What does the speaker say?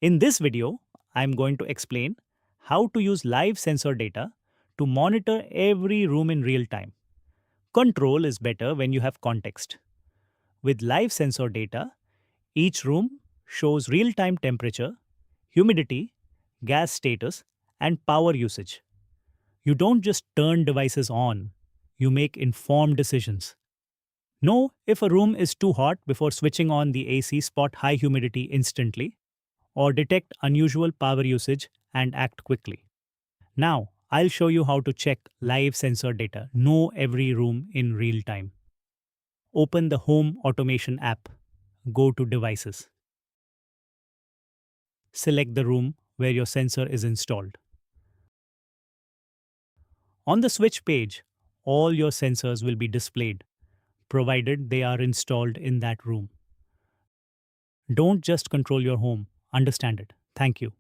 In this video, I'm going to explain how to use live sensor data to monitor every room in real time. Control is better when you have context. With live sensor data, each room shows real time temperature, humidity, gas status, and power usage. You don't just turn devices on, you make informed decisions. Know if a room is too hot before switching on the AC, spot high humidity instantly, or detect unusual power usage and act quickly. Now, I'll show you how to check live sensor data, know every room in real time. Open the Home Automation app. Go to Devices. Select the room where your sensor is installed. On the switch page, all your sensors will be displayed, provided they are installed in that room. Don't just control your home, understand it. Thank you.